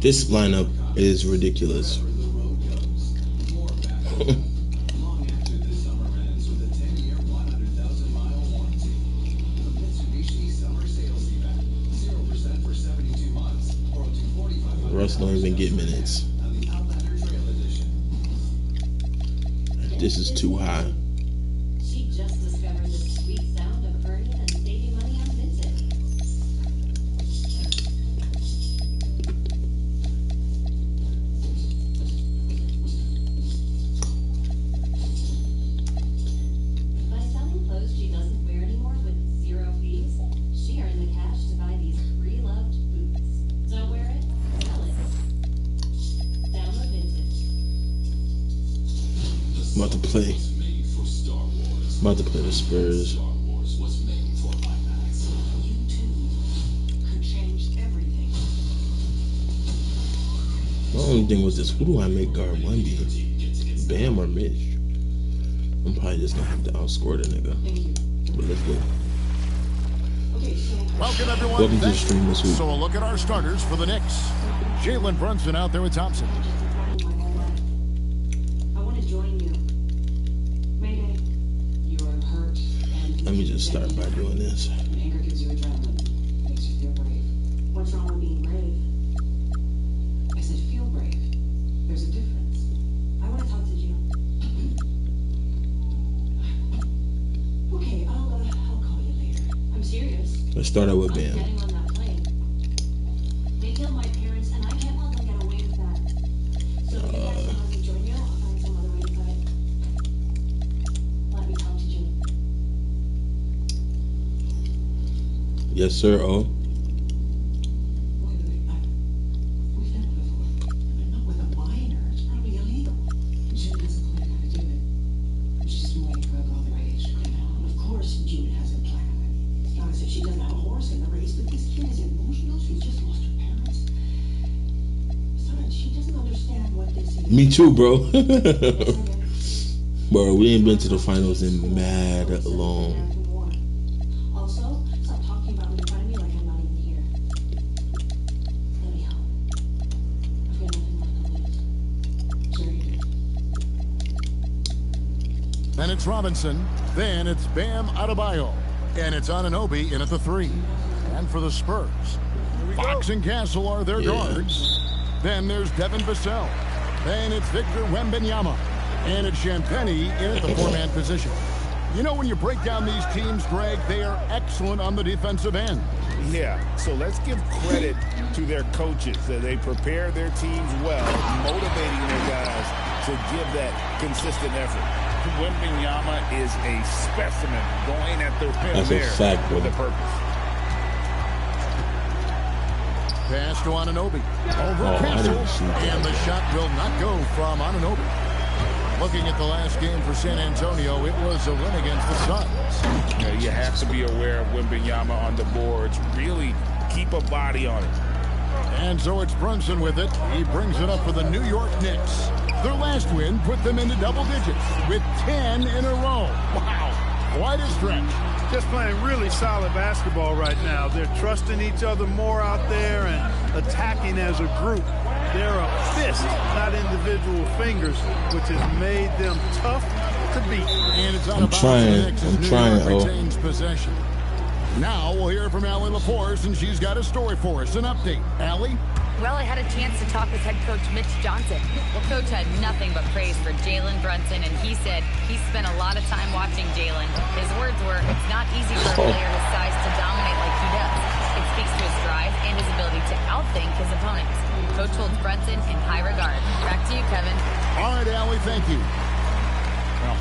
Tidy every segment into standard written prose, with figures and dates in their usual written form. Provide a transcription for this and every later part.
This lineup is ridiculous. Russ don't even get minutes. This is too high. She just discovered the sweet sound of earning and saving money on Vinted. By selling clothes she doesn't wear anymore with 0 fees, she earned the cash to buy these pre-loved boots. Don't wear it? Sell it. Download Vinted. I'm about to play the Spurs. My only thing was this: who do I make guard Wemby? Bam or Mitch? I'm probably just gonna have to outscore the nigga. But let's go. Welcome everyone. Welcome to the stream this week. So a look at our starters for the Knicks. Jalen Brunson out there with Thompson. I want to join you. Mayday. You are hurt and Let me just start by doing this. anger gives you adrenaline. Makes you feel brave. What's wrong with being brave? I said feel brave. There's a difference. I want to talk to Jill. Okay, I'll call you later. I'm serious. Let's start out with I'm Bam. getting on that plane. They killed my parents, and I can't let them get away with that. So if you guys want to join you, I'll find some other way to cut it. Let me talk to Jimmy. Yes, sir. Oh, Wait. We've done it before. But not with a minor. It's probably illegal. June has a plan how to do it. She's been waiting for a girl their age. And of course, June has a plan. It's not as if she doesn't have a horse in the race, but this kid is emotional. She's just lost her parents. Besides, she doesn't understand what this is. me too, bro. Bro, we ain't been to the finals in mad long. Also, stop talking about me in front of me like I'm not even here. Let me help. I've got nothing left to lose. Sure you do. Then it's Robinson. Then it's Bam Adebayo. And it's Anunoby in at the 3. And for the Spurs, Fox and Castle are their guards. Then there's Devin Vassell. Then it's Victor Wembanyama. And it's Champagnie in at the 4-man position. You know, when you break down these teams, Greg, they are excellent on the defensive end. Yeah, so let's give credit to their coaches. That they prepare their teams well, motivating their guys to give that consistent effort. Wembanyama is a specimen going at the rim That's a there fact, bro. with a purpose. Pass to Anunoby. Over I Castle. didn't see that. And the shot will not go from Anunoby. Looking at the last game for San Antonio, it was a win against the Suns. You know, you have to be aware of Wembanyama on the boards. Really keep a body on it. And so it's Brunson with it. He brings it up for the New York Knicks. Their last win put them into double digits with 10 in a row. Wow, quite a stretch. Just playing really solid basketball right now. They're trusting each other more out there and attacking as a group. They're a fist, not individual fingers, which has made them tough to beat. And it's out I'm of bounds. trying, New I'm York trying, retains possession. Now we'll hear from Allie LaForce, and she's got a story for us. An update. Allie? Well, I had a chance to talk with head coach Mitch Johnson. Well, coach had nothing but praise for Jalen Brunson, and he said he spent a lot of time watching Jalen. His words were, it's not easy for a player his size to dominate like he does. It speaks to his drive and his ability to outthink his opponents. Coach holds Brunson in high regard. Back to you, Kevin. All right, Allie, thank you.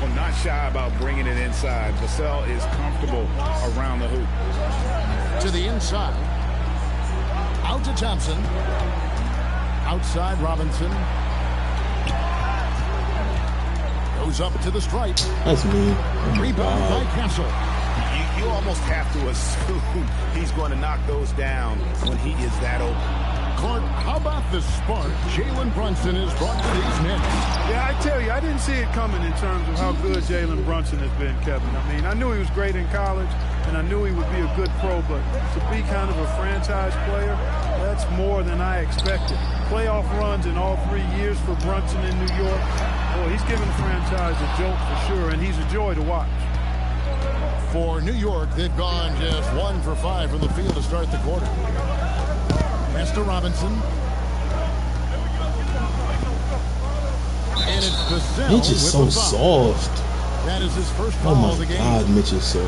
Well, not shy about bringing it inside. Vassell is comfortable around the hoop. To the inside. Out to Thompson. Outside Robinson. Goes up to the stripe. That's me. Rebound by Castle. You almost have to assume he's going to knock those down when he is that open. Clark, how about the spark Jalen Brunson has brought to these men? Yeah, I tell you, I didn't see it coming in terms of how good Jalen Brunson has been, Kevin. I mean, I knew he was great in college, and I knew he would be a good pro, but to be kind of a franchise player, That's more than I expected. Playoff runs in all 3 years for Brunson in New York. Well, he's given the franchise a jolt for sure, and he's a joy to watch. For New York, they've gone just 1 for 5 from the field to start the quarter. Pass to Robinson. And it's Vassell. Mitch is so soft. That is his first Oh foul of the my game. God, Mitch is soft.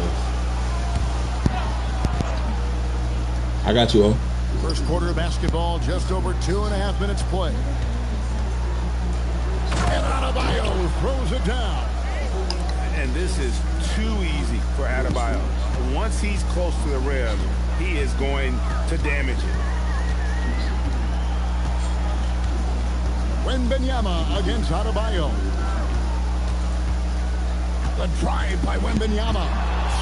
I got you, O. First quarter of basketball, just over 2.5 minutes play. And Adebayo throws it down. And this is too easy for Adebayo. Once he's close to the rim, he is going to damage it. Wembanyama against Adebayo. The drive by Wembanyama.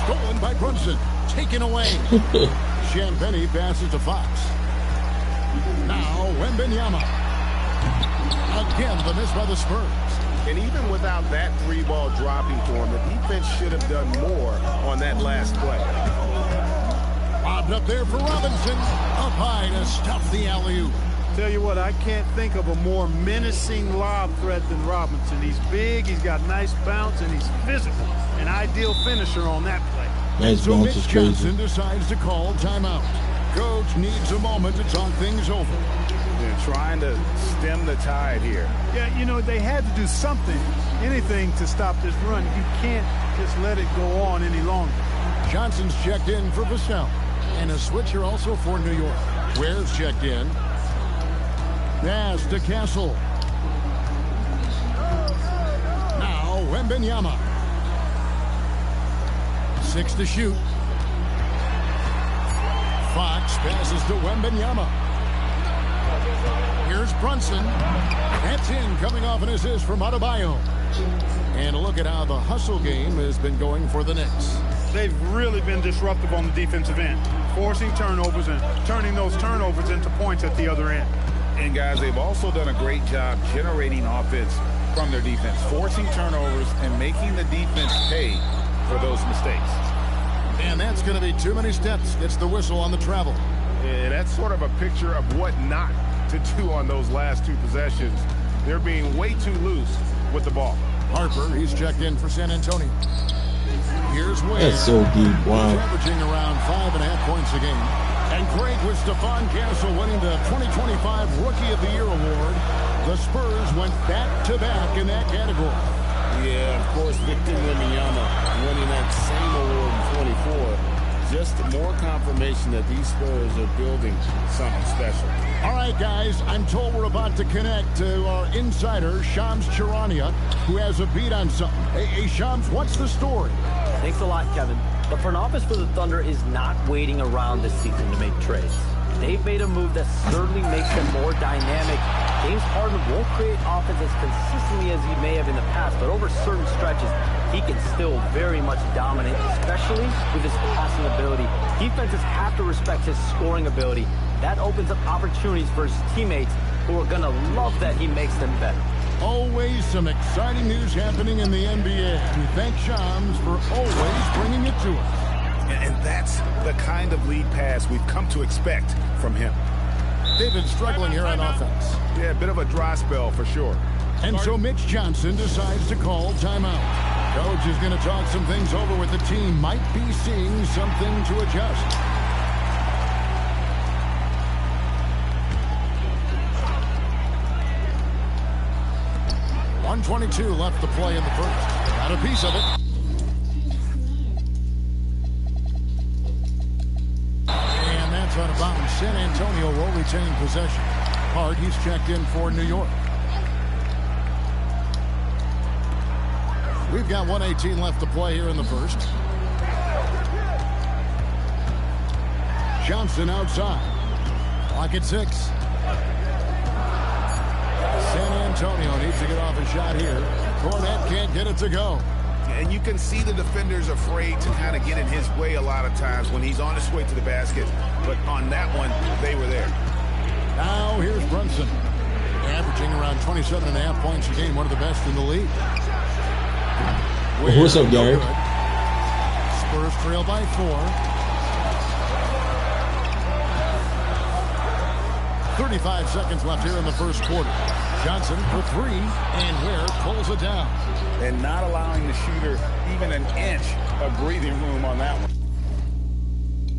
Stolen by Brunson. Taken away. Champagny passes to Fox. Now Wembanyama. Again, the miss by the Spurs. And even without that 3-ball dropping for him, the defense should have done more on that last play. Bobbed up there for Robinson. Up high to stuff the alley-oop. Tell you what, I can't think of a more menacing lob threat than Robinson. He's big, he's got nice bounce, and he's physical. An ideal finisher on that play. Nice So bounce Mitch is crazy. Johnson decides to call timeout. Coach needs a moment to talk things over. They're trying to stem the tide here. Yeah, you know, they had to do something, anything to stop this run. You can't just let it go on any longer. Johnson's checked in for Vassell. And a switcher also for New York. Ware's checked in. Pass to Castle. Now Wembanyama. 6 to shoot. Fox passes to Wembanyama. Here's Brunson. That's in, coming off an assist from Adebayo. And look at how the hustle game has been going for the Knicks. They've really been disruptive on the defensive end, forcing turnovers and turning those turnovers into points at the other end. And guys, they've also done a great job generating offense from their defense, forcing turnovers and making the defense pay for those mistakes. And that's going to be too many steps. Gets the whistle on the travel. And that's sort of a picture of what not to do on those last 2 possessions. They're being way too loose with the ball. Harper, he's checked in for San Antonio. Here's Wade. That's so deep. He's Wow. averaging around 5.5 points a game. And Craig with Stephon Castle winning the 2025 Rookie of the Year award. The Spurs went back-to-back in that category. Yeah, of course, Victor Wembanyama winning that same award in 24. Just more confirmation that these Spurs are building something special. All right, guys, I'm told we're about to connect to our insider, Shams Charania, who has a beat on something. Hey, Shams, what's the story? Thanks a lot, Kevin. The front office for the Thunder is not waiting around this season to make trades. They've made a move that certainly makes them more dynamic. James Harden won't create offense as consistently as he may have in the past, but over certain stretches, he can still very much dominate, especially with his passing ability. Defenses have to respect his scoring ability. That opens up opportunities for his teammates who are going to love that he makes them better. Always some exciting news happening in the NBA. We thank Shams for always bringing it to us. And that's the kind of lead pass we've come to expect from him. They've been struggling here on offense. Yeah, a bit of a dry spell for sure. And so Mitch Johnson decides to call timeout. Coach is going to talk some things over with the team. Might be seeing something to adjust. .122 left to play in the first. Got a piece of it. And that's out of bounds. San Antonio will retain possession. Hart, he's checked in for New York. We've got 1:18 left to play here in the first. Johnson outside. Clock at 6. San Antonio needs to get off a shot here. Cornette can't get it to go. And you can see the defender's afraid to kind of get in his way a lot of times when he's on his way to the basket. But on that one, they were there. Now here's Brunson. Averaging around 27.5 points a game. One of the best in the league. What's up, Gary? Spurs trail by 4. 35 seconds left here in the first quarter. Johnson for three, and Ware pulls it down. And not allowing the shooter even an inch of breathing room on that one.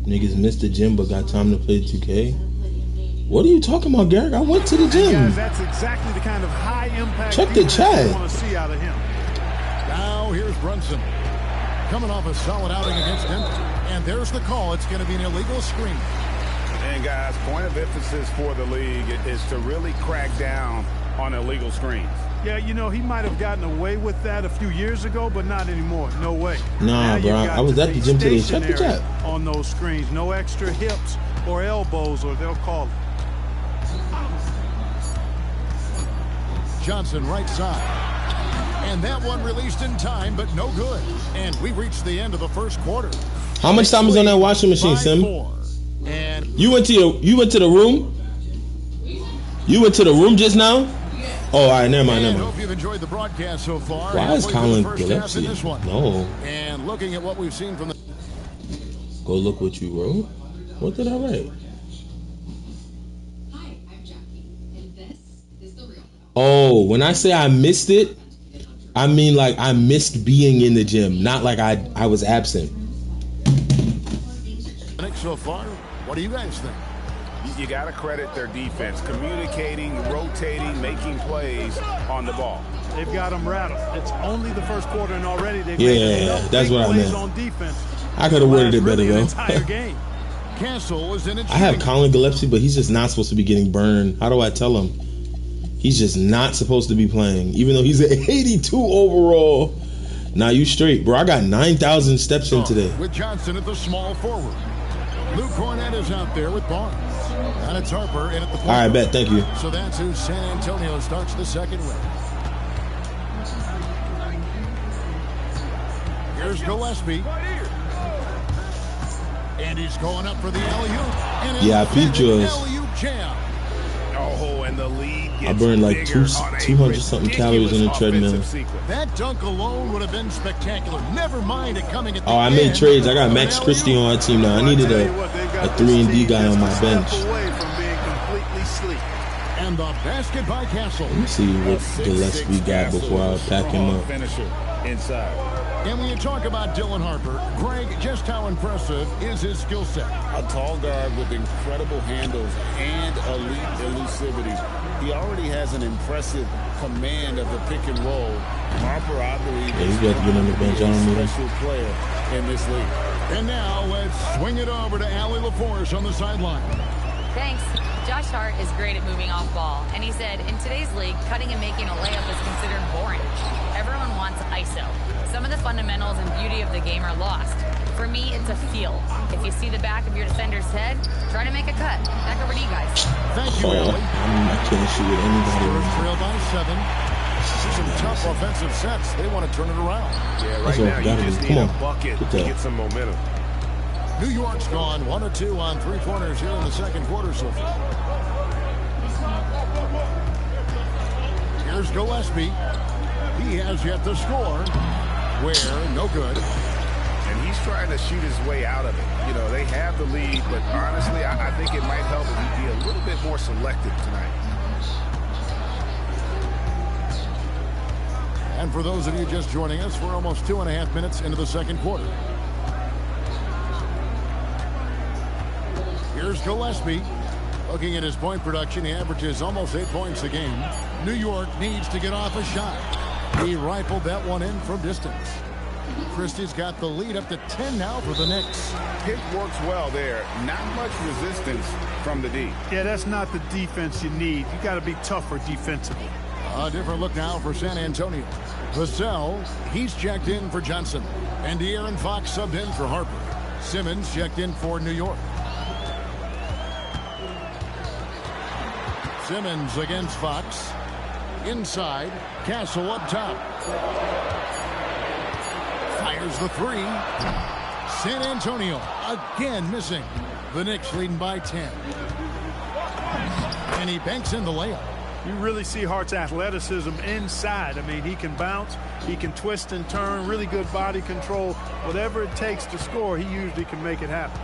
Niggas missed the gym but got time to play 2K. What are you talking about, Garrick? I went to the gym. Guys, that's exactly the kind of high impact Check the chat. you want to see out of him. Now here's Brunson. Coming off a solid outing against Denver. And there's the call. It's going to be an illegal screen. And guys, point of emphasis for the league is to really crack down on illegal screens. Yeah, you know, he might have gotten away with that a few years ago, but not anymore. No way. Nah, bro. I was at the gym today. Check the chat. On those screens. No extra hips or elbows, or they'll call it. Johnson right side. And that one released in time, but no good. And we reached the end of the first quarter. How much time is on that washing machine, Sim? And You went to the room? You went to the room just now? Oh, all right, never mind. Hope you've enjoyed the broadcast so far. Why is Colin Gillespie? No. And looking at what we've seen from the... Go look what you wrote. What did I write? Hi, I'm Jackie, and this is The Real. Oh, when I say I missed it, I mean like I missed being in the gym, not like I was absent. So far, what do you guys think? You got to credit their defense, communicating, rotating, making plays on the ball. They've got them rattled. It's only the first quarter, and already they've made that's what I meant. On defense. I could have worded it better though. Castle is in I have Colin Gillespie, but he's just not supposed to be getting burned. How do I tell him? He's just not supposed to be playing, even though he's an 82 overall. Now you straight, bro. I got 9,000 steps in today. With Johnson at the small forward. Luke Cornett is out there with Barnes. And it's Harper in at the point. All right, bet. Thank you. So that's who San Antonio starts the second with. Here's Gillespie. And he's going up for the alley-oop. Yeah, I peeped yours. Jam. Oh, and the lead I burned like 200 something calories in the treadmill. That dunk alone would have been spectacular. Never mind it coming at the I made trades. I got Max Christie on our team now. I needed a 3-and-D guy on my bench. And the basket by Castle. Let me see what Gillespie got before I pack him up. Inside. And when you talk about Dylan Harper, Greg, just how impressive is his skill set? A tall guard with incredible handles and elite elusivity. He already has an impressive command of the pick and roll. Harper, I believe, he's got to get on the bench. I don't need him. Special player in this league. And now let's swing it over to Allie LaForce on the sideline. Thanks. Josh Hart is great at moving off ball, and he said, in today's league, cutting and making a layup is considered boring. Everyone wants ISO. Some of the fundamentals and beauty of the game are lost. For me, it's a feel. If you see the back of your defender's head, try to make a cut. Back over to you guys. Thank you, Allie. I can't shoot with anybody. Spurs trail by 7. Some tough offensive sets. They want to turn it around. Yeah, right now you just need a bucket to get some momentum. New York's gone 1 of 2 on three-pointers here in the second quarter so far. Here's Gillespie. He has yet to score. Where, no good. And he's trying to shoot his way out of it. You know, they have the lead, but honestly, I think it might help if he be a little bit more selective tonight. And for those of you just joining us, we're almost 2.5 minutes into the second quarter. Here's Gillespie. Looking at his point production, he averages almost 8 points a game. New York needs to get off a shot. He rifled that one in from distance. Christie's got the lead up to 10 now for the Knicks. Pick works well there. Not much resistance from the D. Yeah, that's not the defense you need. You got to be tougher defensively. A different look now for San Antonio. Vassell, he's checked in for Johnson. And De'Aaron Fox subbed in for Harper. Simmons checked in for New York. Simmons against Fox. Inside, Castle up top. Fires the three. San Antonio again missing. The Knicks leading by 10. And he banks in the layup. You really see Hart's athleticism inside. I mean, he can bounce, he can twist and turn, really good body control. Whatever it takes to score, he usually can make it happen.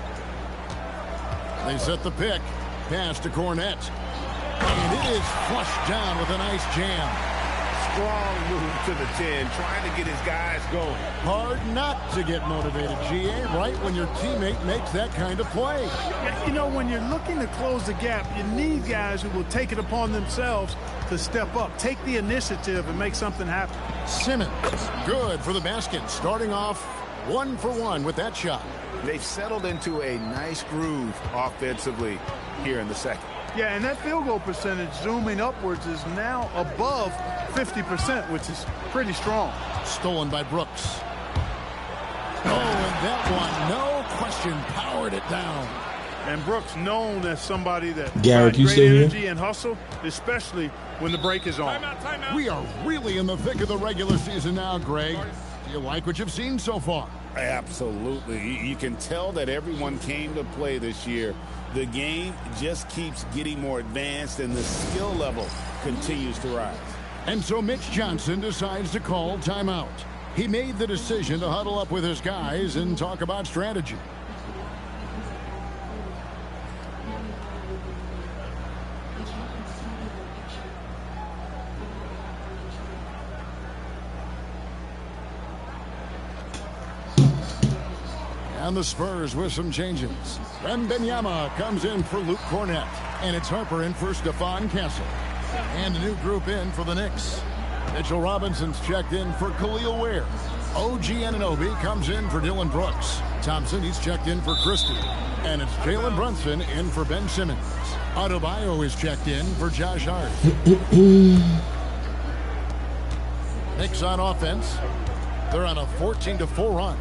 They set the pick. Pass to Cornett. It is flushed down with a nice jam. Strong move to the 10, trying to get his guys going. Hard not to get motivated, GA, right when your teammate makes that kind of play. You know, when you're looking to close the gap, you need guys who will take it upon themselves to step up, take the initiative, and make something happen. Simmons, good for the basket, starting off 1 for 1 with that shot. They've settled into a nice groove offensively here in the second. Yeah, and that field goal percentage zooming upwards is now above 50%, which is pretty strong. Stolen by Brooks. Oh, and that one, no question, powered it down. And Brooks known as somebody that Garrett, you great still energy here? and hustle, especially when the break is on. Timeout. We are really in the thick of the regular season now, Greg. Do you like what you've seen so far? Absolutely. You can tell that everyone came to play this year. The game just keeps getting more advanced, and the skill level continues to rise. And so Mitch Johnson decides to call timeout. He made the decision to huddle up with his guys and talk about strategy. And the Spurs with some changes. Wembanyama comes in for Luke Cornett. And it's Harper in for Stephon Castle. And a new group in for the Knicks. Mitchell Robinson's checked in for Khalil Ware. OG Anunoby comes in for Dylan Brooks. Thompson, he's checked in for Christie. And it's Jalen Brunson in for Ben Simmons. Adebayo is checked in for Josh Hart. Knicks on offense. They're on a 14-4 run.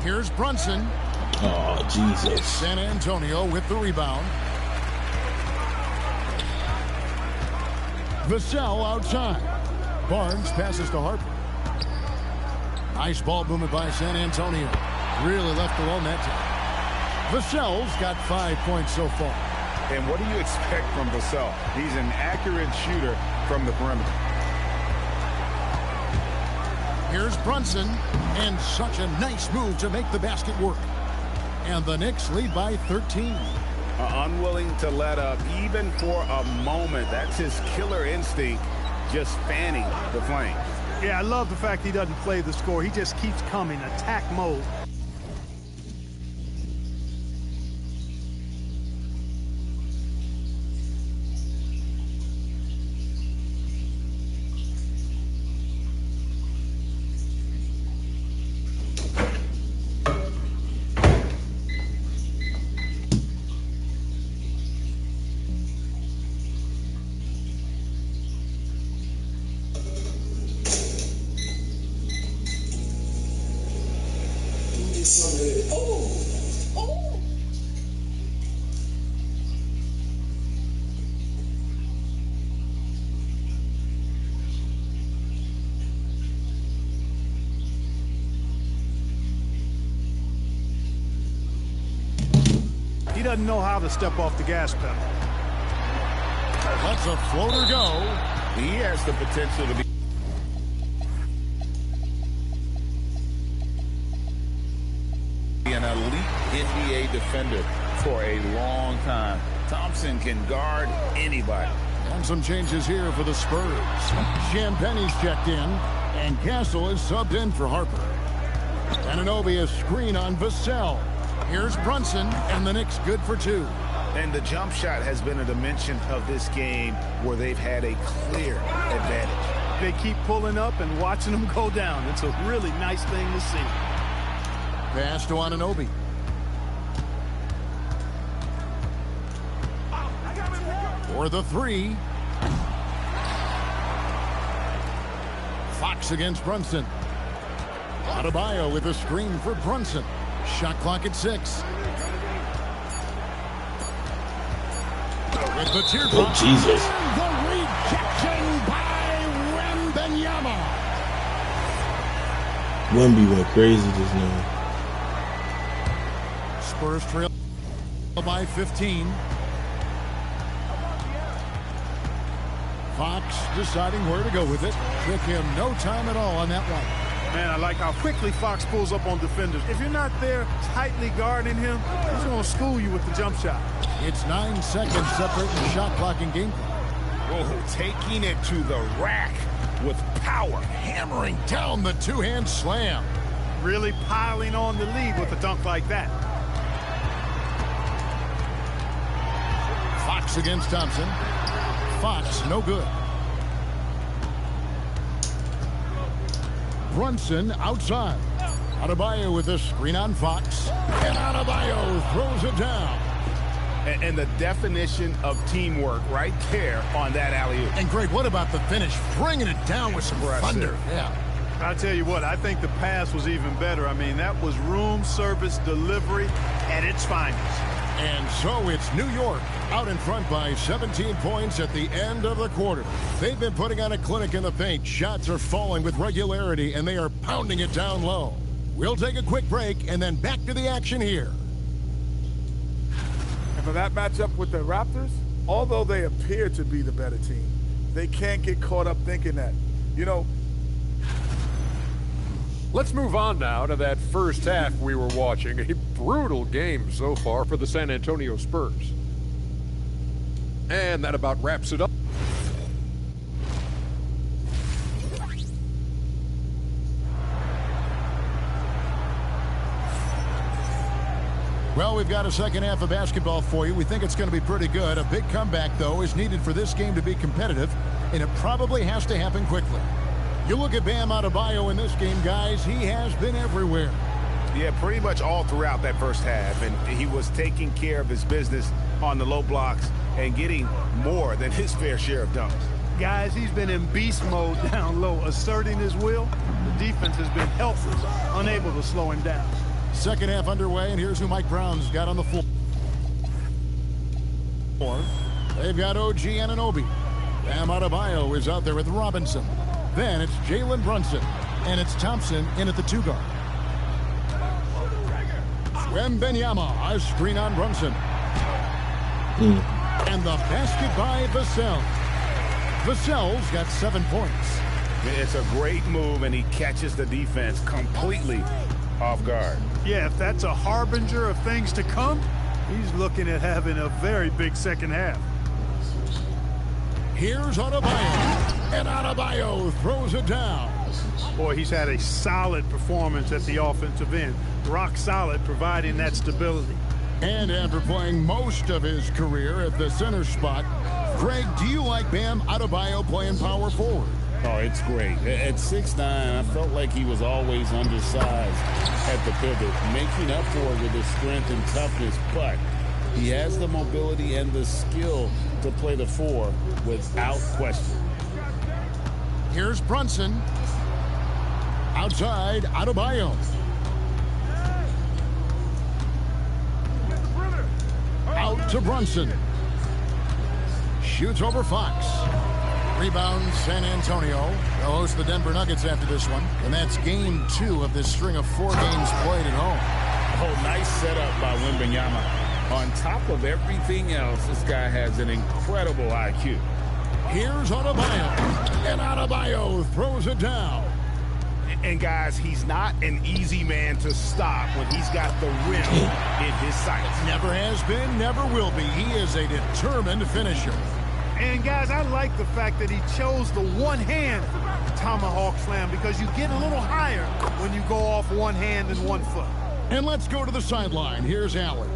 Here's Brunson. Oh, Jesus. San Antonio with the rebound. Vassell outside. Barnes passes to Harper. Nice ball movement by San Antonio. Really left alone that time. Vassell's got 5 points so far. And what do you expect from Vassell? He's an accurate shooter from the perimeter. Here's Brunson, and such a nice move to make the basket work. And the Knicks lead by 13. Unwilling to let up even for a moment. That's his killer instinct, just fanning the flame. Yeah, I love the fact he doesn't play the score. He just keeps coming, attack mode. He doesn't know how to step off the gas pedal. Lets a floater go. He has the potential to be an elite NBA defender for a long time. Thompson can guard anybody. And some changes here for the Spurs. Champagne's checked in, and Castle is subbed in for Harper. Anunoby a screen on Vassell. Here's Brunson, and the Knicks good for 2. And the jump shot has been a dimension of this game where they've had a clear advantage. They keep pulling up and watching them go down. It's a really nice thing to see. Pass to Anunoby. For the 3. Fox against Brunson. Adebayo with a screen for Brunson. Shot clock at 6. With the teardrop. Oh, Jesus. The rejection by Wembanyama. Wemby went crazy just now. Spurs trail by 15. Fox deciding where to go with it. Took him no time at all on that one. Man, I like how quickly Fox pulls up on defenders. If you're not there tightly guarding him, he's going to school you with the jump shot. It's 9 seconds separating shot clock and game clock. Oh, taking it to the rack with power. Hammering down the two-hand slam. Really piling on the lead with a dunk like that. Fox against Thompson. Fox, no good. Brunson outside. Adebayo with a screen on Fox. And Adebayo throws it down. And the definition of teamwork right there on that alley-oop. And Greg, what about the finish? Bringing it down with some thunder. Yeah. I'll tell you what, I think the pass was even better. I mean, that was room service delivery at its finest. And so it's New York out in front by 17 points at the end of the quarter. They've been putting on a clinic in the paint. Shots are falling with regularity, and they are pounding it down low. We'll take a quick break and then back to the action here. And for that matchup with the Raptors, although they appear to be the better team, they can't get caught up thinking that. You know, let's move on now to that first half we were watching. A brutal game so far for the San Antonio Spurs. And that about wraps it up. Well, we've got a second half of basketball for you. We think it's going to be pretty good. A big comeback, though, is needed for this game to be competitive, and it probably has to happen quickly. You look at Bam Adebayo in this game, guys, he has been everywhere. Yeah, pretty much all throughout that first half, and he was taking care of his business on the low blocks and getting more than his fair share of dunks. Guys, he's been in beast mode down low, asserting his will. The defense has been helpless, unable to slow him down. Second half underway, and here's who Mike Brown's got on the floor. They've got OG Anunoby. Bam Adebayo is out there with Robinson. Then it's Jalen Brunson, and it's Thompson in at the 2 guard. Wembanyama, a screen on Brunson. And the basket by Vassell. Vassell's got 7 points. It's a great move, and he catches the defense completely off guard. Yeah, if that's a harbinger of things to come, he's looking at having a very big second half. Here's Adebayo, and Adebayo throws it down. Boy, he's had a solid performance at the offensive end. Rock solid, providing that stability. And after playing most of his career at the center spot, Greg, do you like Bam Adebayo playing power forward? Oh, it's great. At 6'9", I felt like he was always undersized at the pivot, making up for it with his strength and toughness, but he has the mobility and the skill to play the 4 without question. Here's Brunson. Outside, Adebayo. Out to Brunson. Shoots over Fox. Rebound, San Antonio. They'll host the Denver Nuggets after this one. And that's game 2 of this string of 4 games played at home. Oh, nice setup by Wembanyama. On top of everything else, this guy has an incredible IQ. Here's Adebayo. And Adebayo throws it down. And guys, he's not an easy man to stop when he's got the rim in his sights. Never has been, never will be. He is a determined finisher. And guys, I like the fact that he chose the one-hand tomahawk slam, because you get a little higher when you go off one hand and 1 foot. And let's go to the sideline. Here's Allen.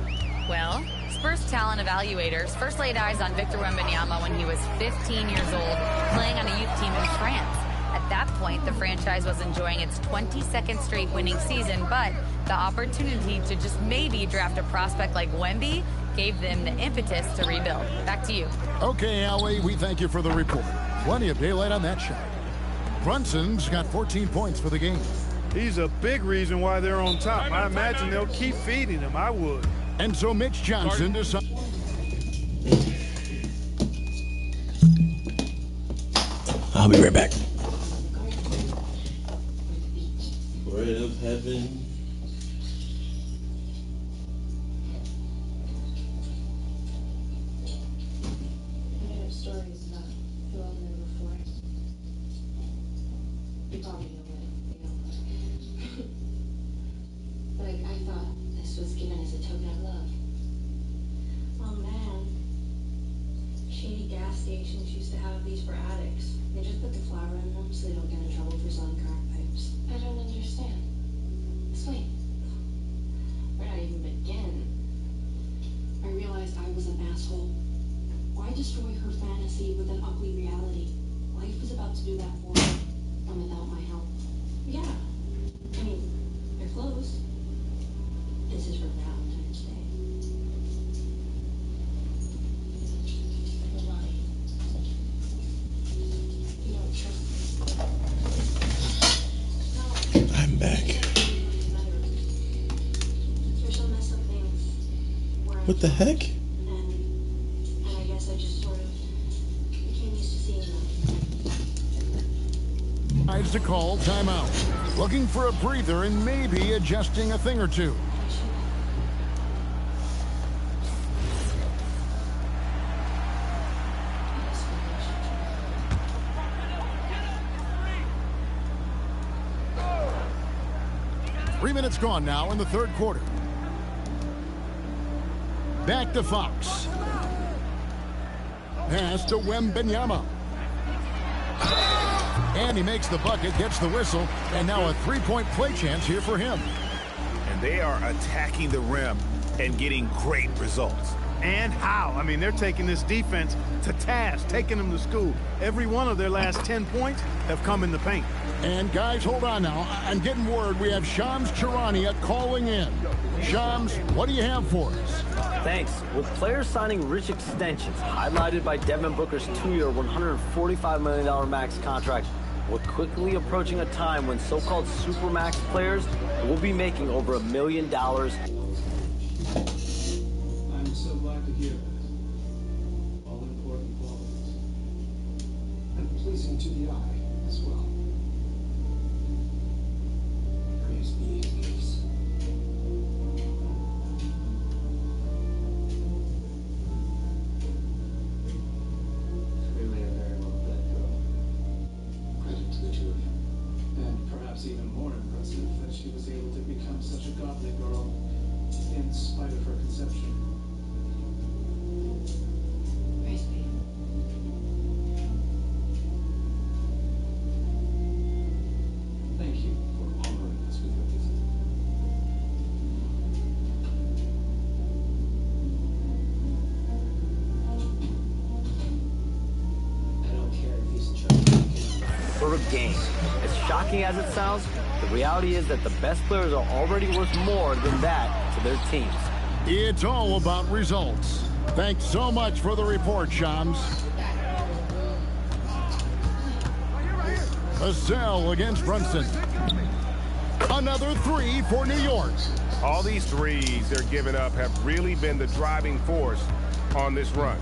Well, Spurs talent evaluators first laid eyes on Victor Wembanyama when he was 15 years old, playing on a youth team in France. At that point, the franchise was enjoying its 22nd straight winning season, but the opportunity to just maybe draft a prospect like Wemby gave them the impetus to rebuild. Back to you. Okay, Allie, we thank you for the report. Plenty of daylight on that shot. Brunson's got 14 points for the game. He's a big reason why they're on top. I imagine they'll keep feeding him. I would. And so Mitch Johnson decides. I'll be right back. Bread of heaven. Stories about who I've known before. You probably know it, but I thought this was given as a token of love. Oh man, shady gas stations used to have What the heck? And I guess I just sort of became used to seeing them. Tries to call timeout. Looking for a breather and maybe adjusting a thing or two. 3 minutes gone now in the third quarter. Back to Fox. Pass to Wembanyama. And he makes the bucket, gets the whistle, and now a three-point play chance here for him. And they are attacking the rim and getting great results. And how? I mean, they're taking this defense to task, taking them to school. Every one of their last 10 points have come in the paint. And guys, hold on now. I'm getting word we have Shams Charania calling in. Shams, what do you have for us? Thanks. With players signing rich extensions, highlighted by Devin Booker's 2-year, $145 million max contract, we're quickly approaching a time when so-called supermax players will be making over $1 million. I'm so glad to hear that. All important qualities. And pleasing to the eye as well. Praise be his peace. Clearly a very well-bred girl. Credit to the two of you. And perhaps even more impressive that she was able to become such a godly girl in spite of her conception. Praise be. Thank you for honoring us with your visit. I don't care if he's trying to For a game. As shocking as it sounds, the reality is that the best players are already worth more than that to their teams. It's all about results. Thanks so much for the report, Shams. Vassell against Brunson. Another three for New York. All these threes they're giving up have really been the driving force on this run.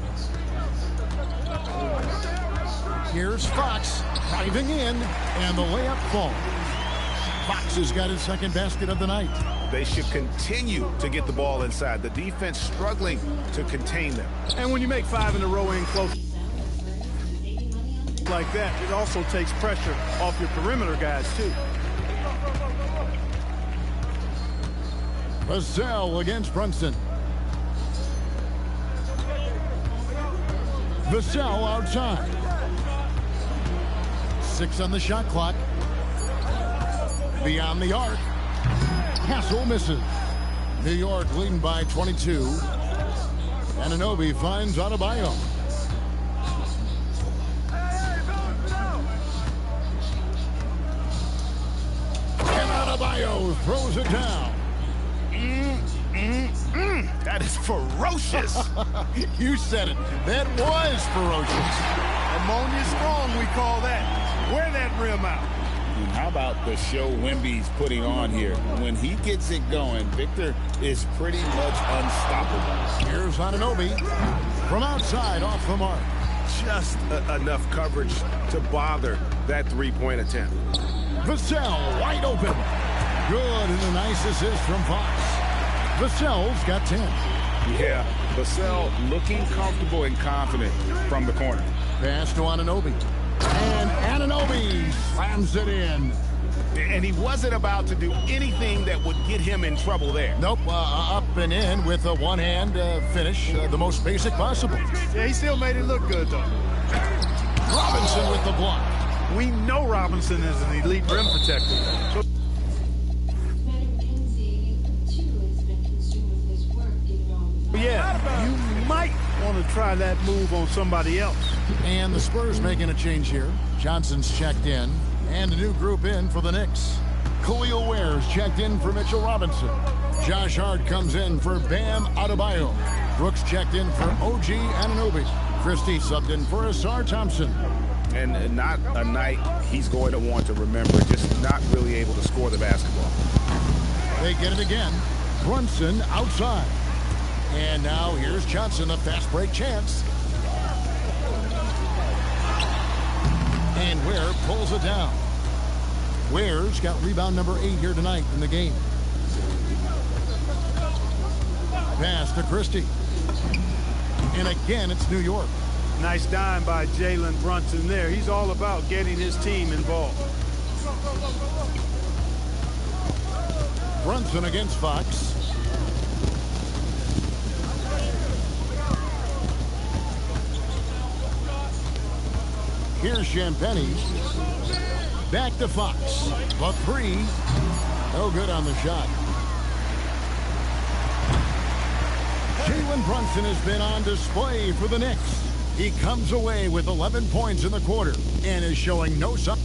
Here's Fox driving in, and the layup falls. Fox has got his second basket of the night. They should continue to get the ball inside. The defense struggling to contain them. And when you make 5 in a row in close like that, it also takes pressure off your perimeter guys, too. Vassell against Brunson. Vassell outside. 6 on the shot clock. Beyond the arc. Hassel misses. New York leading by 22. Anunoby finds Adebayo. And Adebayo throws it down. That is ferocious. You said it. That was ferocious. Ammonia strong, we call that. Wear that rim out. And how about the show Wemby's putting on here? When he gets it going, Victor is pretty much unstoppable. Here's Anunoby from outside off the mark. Just enough coverage to bother that three-point attempt. Vassell wide open. Good, and a nice assist from Fox. Vassell's got 10. Yeah, Vassell looking comfortable and confident from the corner. Pass to Anunoby. And Anunoby slams it in. And he wasn't about to do anything that would get him in trouble there. Nope, up and in with a one-hand finish, the most basic possible. Yeah, he still made it look good, though. Robinson with the block. We know Robinson is an elite rim protector. So yeah, you might want to try that move on somebody else. And the Spurs making a change here. Johnson's checked in, and a new group in for the Knicks. Khalil Ware's checked in for Mitchell Robinson. Josh Hart comes in for Bam Adebayo. Brooks checked in for OG Anunoby. Christie subbed in for Asar Thompson. And not a night he's going to want to remember, just not really able to score the basketball. They get it again. Brunson outside. And now here's Johnson, the fast break chance. And Ware pulls it down. Ware's got rebound number 8 here tonight in the game. Pass to Christie. And again, it's New York. Nice dime by Jalen Brunson there. He's all about getting his team involved. Brunson against Fox. Here's Champagny. Back to Fox. The 3. No good on the shot. Jalen Brunson has been on display for the Knicks. He comes away with 11 points in the quarter and is showing no sign.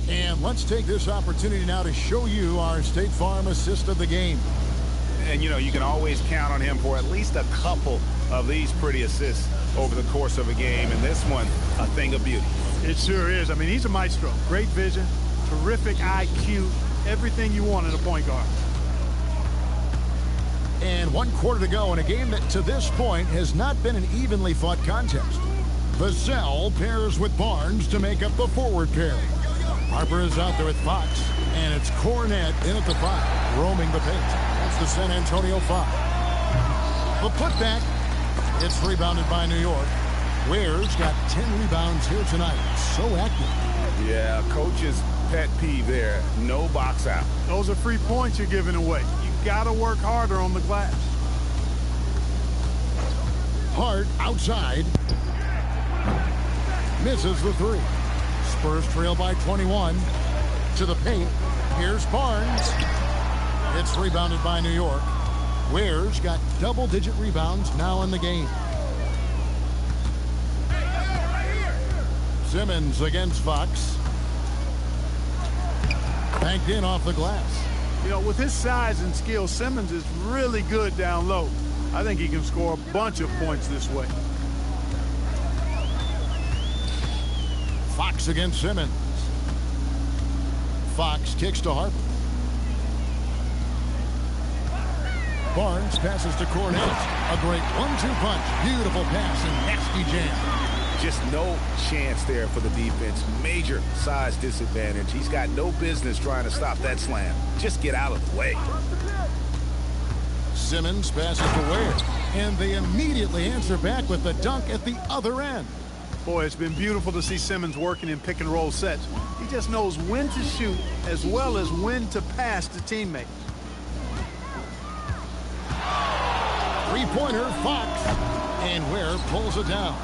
And let's take this opportunity now to show you our State Farm assist of the game. And, you know, you can always count on him for at least a couple of these pretty assists over the course of a game. And this one, a thing of beauty. It sure is. I mean, he's a maestro. Great vision, terrific IQ, everything you want in a point guard. And 1 quarter to go in a game that to this point has not been an evenly fought contest. Vassell pairs with Barnes to make up the forward pair. Harper is out there with Fox, and it's Cornette in at the 5, roaming the paint. That's the San Antonio 5. The putback, it's rebounded by New York. Ware's got 10 rebounds here tonight. So active. Yeah, coach's pet peeve there. No box out. Those are free points you're giving away. You gotta work harder on the glass. Hart outside. Misses the 3. Spurs trail by 21. To the paint. Here's Barnes. It's rebounded by New York. Ware's got double-digit rebounds now in the game. Simmons against Fox. Banked in off the glass. You know, with his size and skill, Simmons is really good down low. I think he can score a bunch of points this way. Fox against Simmons. Fox kicks to Harper. Barnes passes to Cornette. A great 1-2 punch. Beautiful pass and nasty jam. Just no chance there for the defense. Major size disadvantage. He's got no business trying to stop that slam. Just get out of the way. Simmons passes to Ware, and they immediately answer back with the dunk at the other end. Boy, it's been beautiful to see Simmons working in pick and roll sets. He just knows when to shoot as well as when to pass to teammates. Three-pointer, Fox, and Ware pulls it down.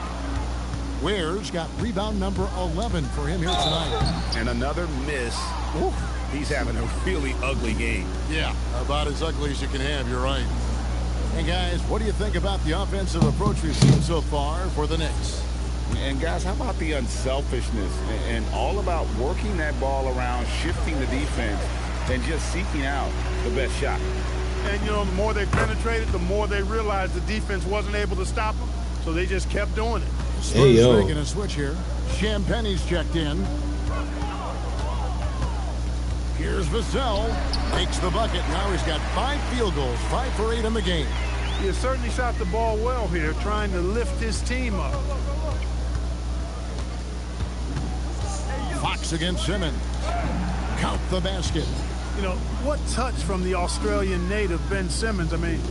Ware's got rebound number 11 for him here tonight. And another miss. Ooh, he's having a really ugly game. Yeah, about as ugly as you can have, you're right. Hey, guys, what do you think about the offensive approach we've seen so far for the Knicks? And, guys, how about the unselfishness and all about working that ball around, shifting the defense, and just seeking out the best shot? And, you know, the more they penetrated, the more they realized the defense wasn't able to stop them, so they just kept doing it. Spurs making a switch here. Champagny's checked in. Here's Vassell. Makes the bucket. Now he's got 5 field goals, 5 for 8 in the game. He has certainly shot the ball well here, trying to lift his team up. Fox against Simmons. Count the basket. You know, what touch from the Australian native, Ben Simmons. I mean,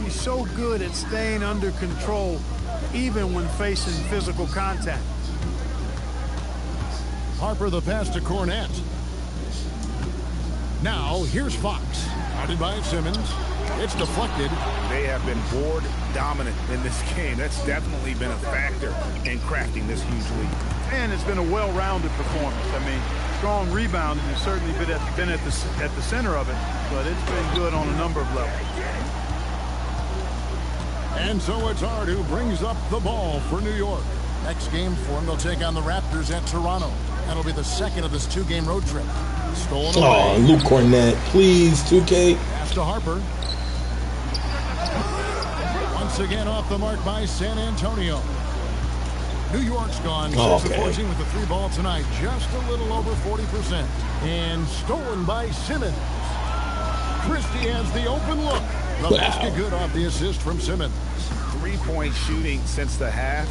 he's so good at staying under control, even when facing physical contact. Harper the pass to Cornette. Now, here's Fox. Guarded by Simmons. It's deflected. They have been board dominant in this game. That's definitely been a factor in crafting this huge lead. And it's been a well-rounded performance. I mean, strong rebounding has certainly been at the center of it, but it's been good on a number of levels. And so it's Hart who brings up the ball for New York. Next game for him, they'll take on the Raptors at Toronto. That'll be the second of this 2-game road trip. Stolen away. Oh, Luke Cornette, please, 2K. Pass to Harper. Once again off the mark by San Antonio. New York's gone 6-14 with the 3 ball tonight. Just a little over 40%. And stolen by Simmons. Christie has the open look. The basket good off the assist from Simmons. Three-point shooting since the half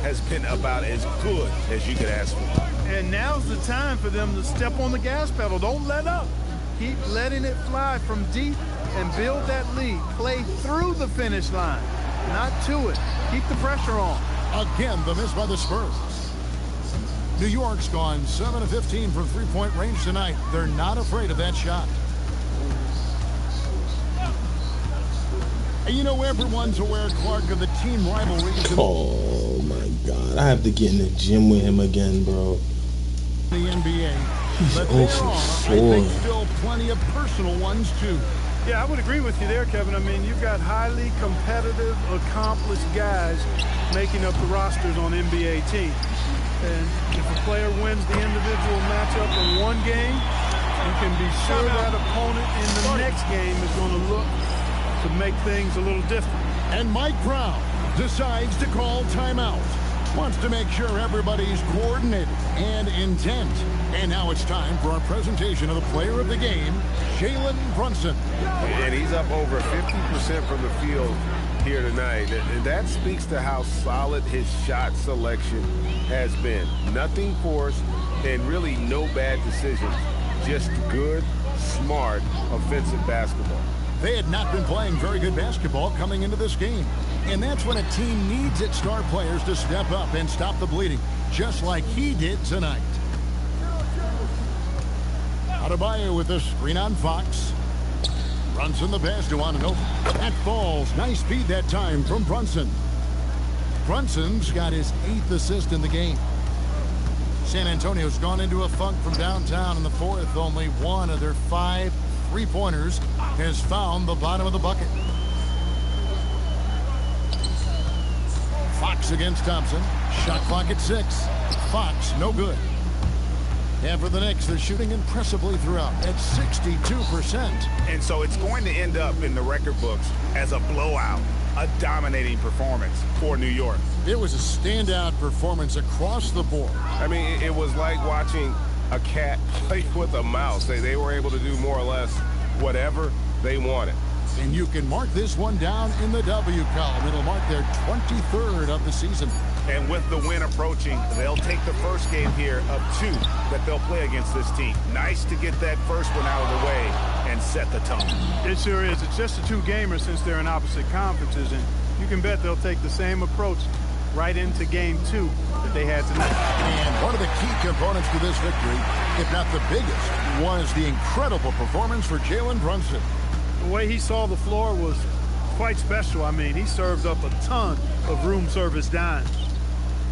has been about as good as you could ask for. And now's the time for them to step on the gas pedal. Don't let up. Keep letting it fly from deep and build that lead. Play through the finish line, not to it. Keep the pressure on. Again, the miss by the Spurs. New York's gone 7 of 15 from three-point range tonight. They're not afraid of that shot. And you know, everyone's aware, Clark, of the team rivalries. Oh my God, I have to get in the gym with him again, bro. The NBA. He's But 0 there for are, I 4. think, still plenty of personal ones, too. Yeah, I would agree with you there, Kevin. I mean, you've got highly competitive, accomplished guys making up the rosters on NBA teams. And if a player wins the individual matchup in one game, you can be sure that opponent in the next game is going to look to make things a little different. And Mike Brown decides to call timeout. Wants to make sure everybody's coordinated and intent. And now it's time for our presentation of the player of the game, Jalen Brunson. And he's up over 50% from the field here tonight. And that speaks to how solid his shot selection has been. Nothing forced and really no bad decisions. Just good, smart, offensive basketball. They had not been playing very good basketball coming into this game. And that's when a team needs its star players to step up and stop the bleeding, just like he did tonight. Adebayo with a screen on Fox. Brunson the pass to Ananobi. That falls. Nice feed that time from Brunson. Brunson's got his 8th assist in the game. San Antonio's gone into a funk from downtown in the 4th. Only one of their 5 three-pointers has found the bottom of the bucket. Fox against Thompson. Shot clock at 6. Fox, no good. And for the Knicks, they're shooting impressively throughout at 62%. And so it's going to end up in the record books as a blowout, a dominating performance for New York. It was a standout performance across the board. I mean, it was like watching a cat play with a mouse. They were able to do more or less whatever they wanted. And you can mark this one down in the W column. It'll mark their 23rd of the season. And with the win approaching, they'll take the first game here of 2 that they'll play against this team. Nice to get that first one out of the way and set the tone. It sure is. It's just a 2-gamer since they're in opposite conferences, and you can bet they'll take the same approach right into game 2 that they had tonight. And one of the key components to this victory, if not the biggest, was the incredible performance for Jalen Brunson. The way he saw the floor was quite special. I mean, he served up a ton of room service dimes.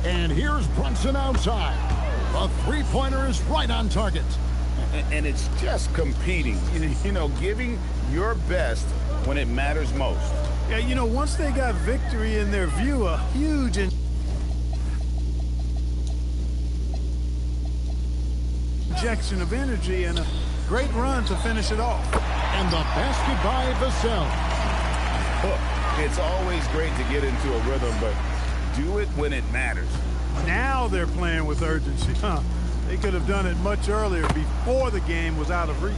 And here's Brunson outside. The three-pointer is right on target. And it's just competing, you know, giving your best when it matters most. Yeah, you know, once they got victory in their view, a huge injection of energy and a great run to finish it off. And the basket by Vassell. Look, it's always great to get into a rhythm, but do it when it matters. Now they're playing with urgency. They could have done it much earlier, before the game was out of reach.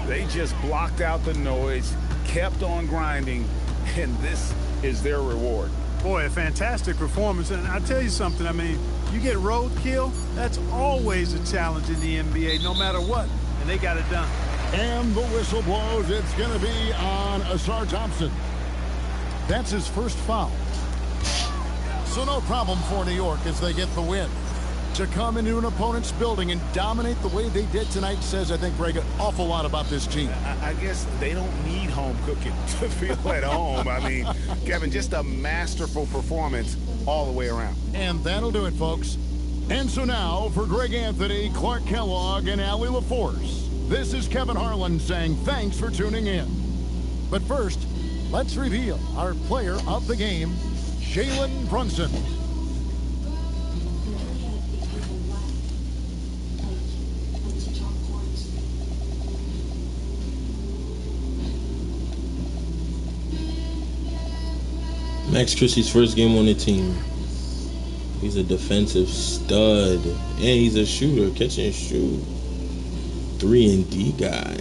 They just blocked out the noise, kept on grinding, and this is their reward. Boy, a fantastic performance. And I'll tell you something, I mean, you get roadkill, that's always a challenge in the NBA, no matter what. And they got it done. And the whistle blows. It's going to be on Asar Thompson. That's his first foul. So no problem for New York as they get the win. To come into an opponent's building and dominate the way they did tonight says, I think, Greg, an awful lot about this team. I guess they don't need home cooking to feel at home. I mean, Kevin, just a masterful performance all the way around. And that'll do it, folks. And so now, for Greg Anthony, Clark Kellogg, and Allie LaForce, this is Kevin Harlan saying thanks for tuning in. But first, let's reveal our player of the game, Jalen Brunson. Max Christie's first game on the team. He's a defensive stud. And he's a shooter. Catch and shoot. 3-and-D guy.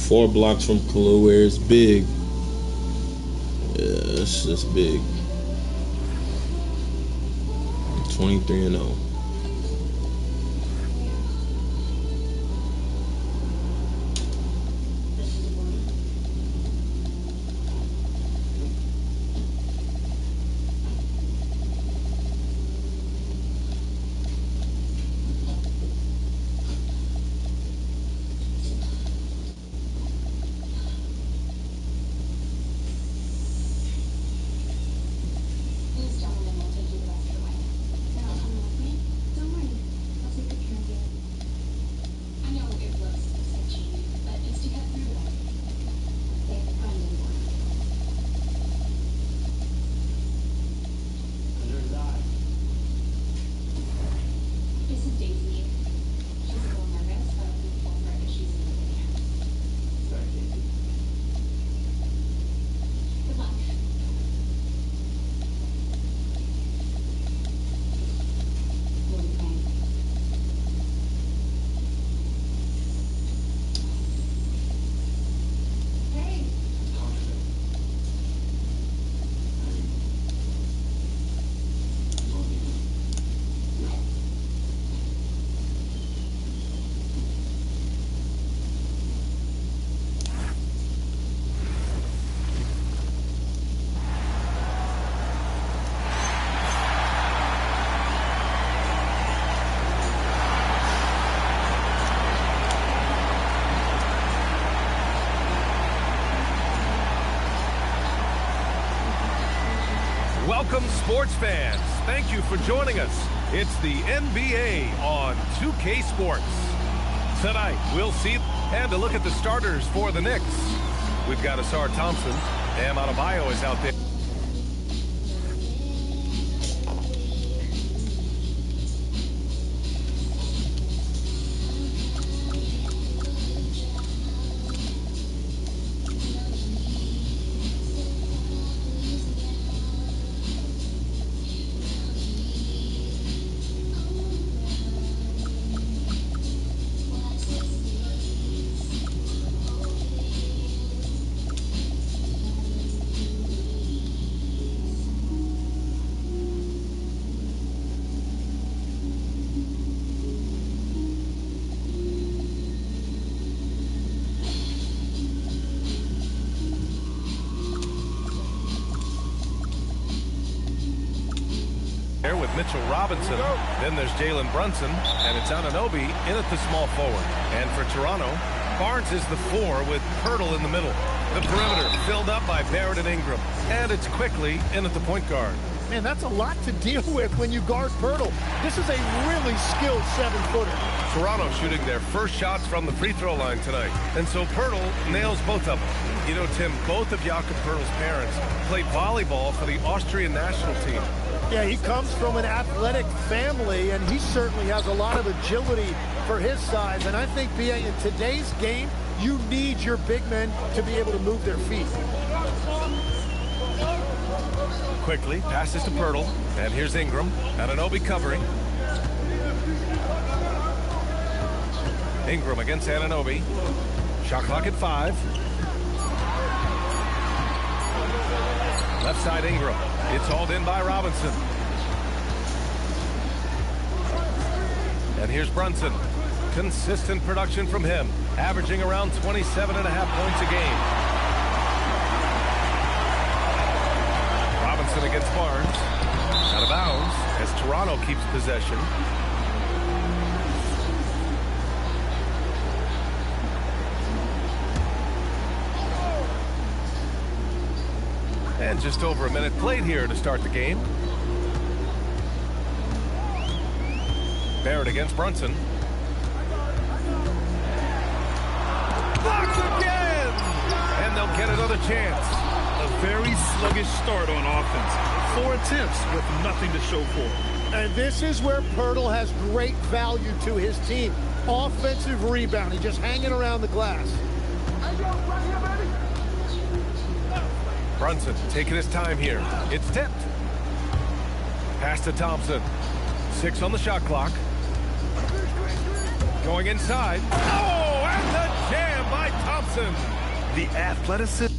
4 blocks from Khalil Ware is big. Yeah, it's just big. 23-0. Please tell me I'll take you the rest of the way. Then I'll come with me. Don't worry. I'll take good care of you. I know it looks sketchy, but it's to get through it. They have a friend in mind. Under his eye. This is Daisy. She's a little nervous, but we told her that she's in good hands. Sorry, Casey. Good luck. We'll be fine. Hey. Confident. I'm going to be good. Welcome, sports fans. Thank you for joining us. It's the NBA on 2K Sports. Tonight, we'll see and a look at the starters for the Knicks. We've got Asar Thompson. Bam Adebayo is out there. There with Mitchell Robinson. Then there's Jalen Brunson, and it's Anunoby in at the small forward. And for Toronto, Barnes is the 4 with Pirtle in the middle. The perimeter filled up by Barrett and Ingram. And it's quickly in at the point guard. Man, that's a lot to deal with when you guard Pirtle. This is a really skilled 7-footer. Toronto shooting their first shots from the free throw line tonight. And so Pirtle nails both of them. You know, Tim, both of Jakob Pirtle's parents played volleyball for the Austrian national team. Yeah, he comes from an athletic family, and he certainly has a lot of agility for his size. And I think, Pia, in today's game, you need your big men to be able to move their feet. Quickly, passes to Pirtle. And here's Ingram. Anunoby covering. Ingram against Anunoby. Shot clock at 5. Left side Ingram. It's hauled in by Robinson. And here's Brunson. Consistent production from him, averaging around 27.5 points a game. Robinson against Barnes. Out of bounds as Toronto keeps possession. And just over a minute played here to start the game. Barrett against Brunson. Blocked again! And they'll get another chance. A very sluggish start on offense. 4 attempts with nothing to show for it. And this is where Pirtle has great value to his team. Offensive rebounding, just hanging around the glass. Brunson taking his time here. It's tipped. Pass to Thompson. 6 on the shot clock. Going inside. Oh, and the jam by Thompson. The athleticism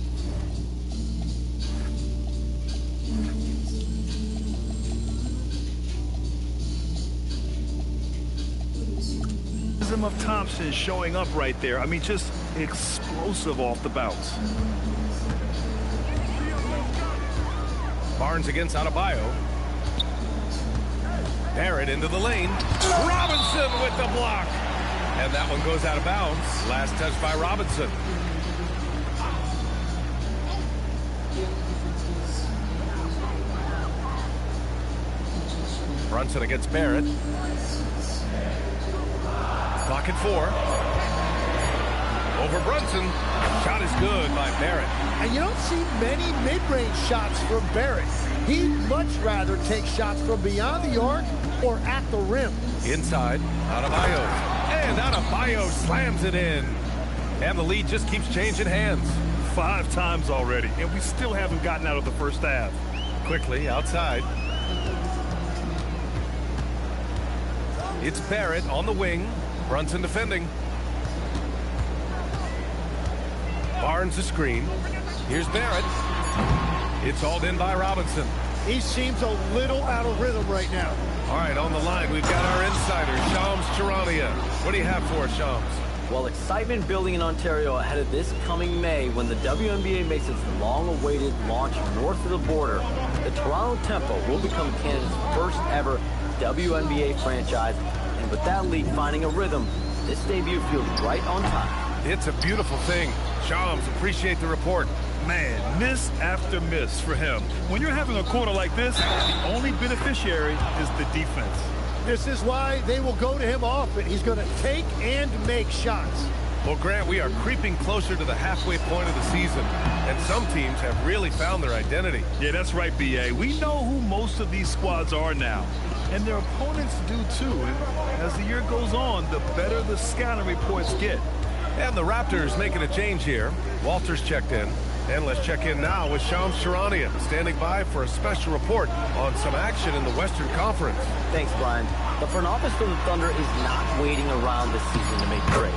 of Thompson showing up right there. I mean, just explosive off the bounce. Barnes against Adebayo. Barrett into the lane. Robinson with the block. And that one goes out of bounds. Last touch by Robinson. Brunson against Barrett. Clock at 4. Over Brunson. Shot is good by Barrett. And you don't see many mid-range shots from Barrett. He'd much rather take shots from beyond the arc or at the rim. Inside, Adebayo. And Adebayo slams it in. And the lead just keeps changing hands. 5 times already, and we still haven't gotten out of the first half. Quickly outside. It's Barrett on the wing. Brunson defending. Barnes the screen. Here's Barrett. It's hauled in by Robinson. He seems a little out of rhythm right now. All right, on the line, we've got our insider, Shams Charania. What do you have for us, Shams? Well, excitement building in Ontario ahead of this coming May when the WNBA makes its long-awaited launch north of the border. The Toronto Tempo will become Canada's first ever WNBA franchise. And with that league finding a rhythm, this debut feels right on time. It's a beautiful thing. Shams, appreciate the report. Man, miss after miss for him. When you're having a quarter like this, the only beneficiary is the defense. This is why they will go to him often. He's going to take and make shots. Well, Grant, we are creeping closer to the halfway point of the season, and some teams have really found their identity. Yeah, that's right, B.A. We know who most of these squads are now, and their opponents do too. And as the year goes on, the better the scouting reports get. And the Raptors making a change here. Walters checked in. And let's check in now with Shams Charania, standing by for a special report on some action in the Western Conference. Thanks, Brian. The front office for the Thunder is not waiting around this season to make trades.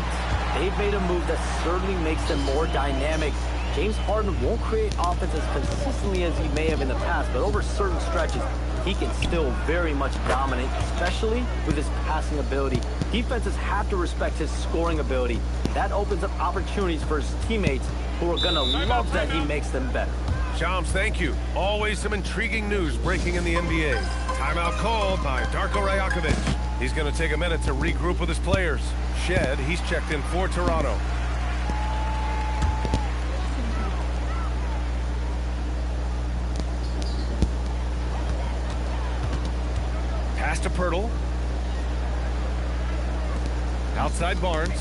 They've made a move that certainly makes them more dynamic. James Harden won't create offense as consistently as he may have in the past, but over certain stretches, he can still very much dominate, especially with his passing ability. Defenses have to respect his scoring ability. That opens up opportunities for his teammates who are going to love that he makes them better. Shams, thank you. Always some intriguing news breaking in the NBA. Timeout called by Darko Rajakovic. He's going to take a minute to regroup with his players. Shed, he's checked in for Toronto. Pass to Pirtle. Outside Barnes.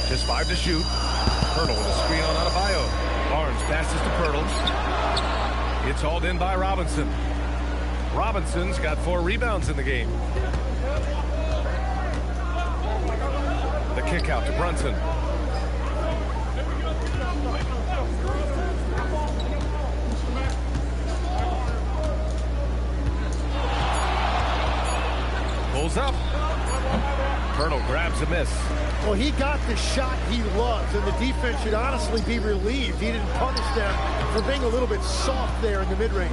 Just 5 to shoot. Pirtle with a screen on Adebayo. Barnes passes to Pirtle. It's hauled in by Robinson. Robinson's got 4 rebounds in the game. The kick out to Brunson. Pulls up. Pirtle grabs a miss. Well, he got the shot he loves, and the defense should honestly be relieved. He didn't punish them for being a little bit soft there in the mid-range.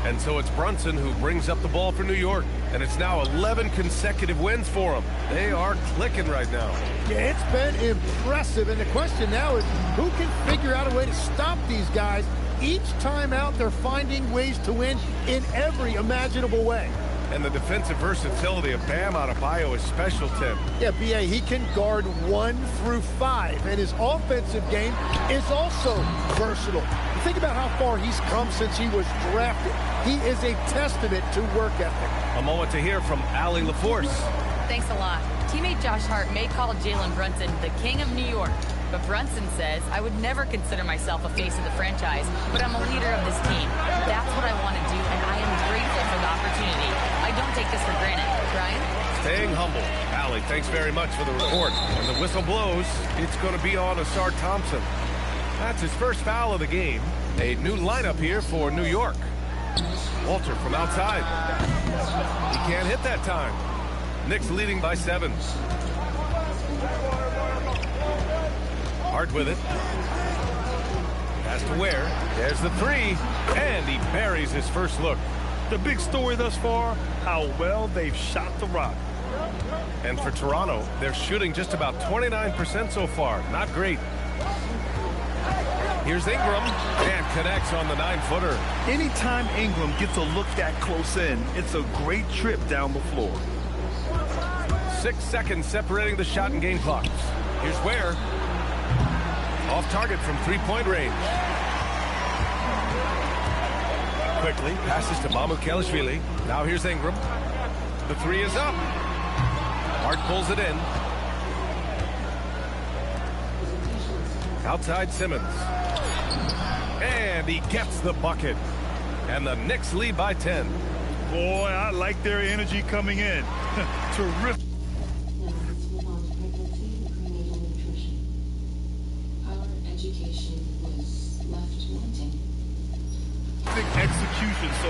And so it's Brunson who brings up the ball for New York. And it's now 11 consecutive wins for them. They are clicking right now. Yeah, it's been impressive. And the question now is, who can figure out a way to stop these guys? Each time out, they're finding ways to win in every imaginable way. And the defensive versatility of Bam Adebayo is special, Tim. Yeah, B.A., he can guard 1 through 5, and his offensive game is also versatile. Think about how far he's come since he was drafted. He is a testament to work ethic. A moment to hear from Allie LaForce. Thanks a lot. Teammate Josh Hart may call Jalen Brunson the king of New York, but Brunson says, I would never consider myself a face of the franchise, but I'm a leader of this team. That's what I want to do, and I am grateful for the opportunity. I don't take this for granted. Ryan? Staying humble. Allie, thanks very much for the report. When the whistle blows, it's going to be on Asar Thompson. That's his first foul of the game. A new lineup here for New York. Walter from outside. He can't hit that time. Knicks leading by 7. Hart with it. Pass to Ware. There's the 3. And he buries his first look. The big story thus far, how well they've shot the rock. And for Toronto, they're shooting just about 29% so far. Not great. Here's Ingram, and connects on the 9-footer. Anytime Ingram gets a look that close in, it's a great trip down the floor. 6 seconds separating the shot and game clocks. Here's Ware. Off target from 3-point range. Quickly passes to Mamukelashvili. Now here's Ingram. The 3 is up. Hart pulls it in. Outside Simmons. And he gets the bucket. And the Knicks lead by 10. Boy, I like their energy coming in. Terrific. Let's move on to pregnancy and prenatal nutrition. Our education was left wanting. Execution so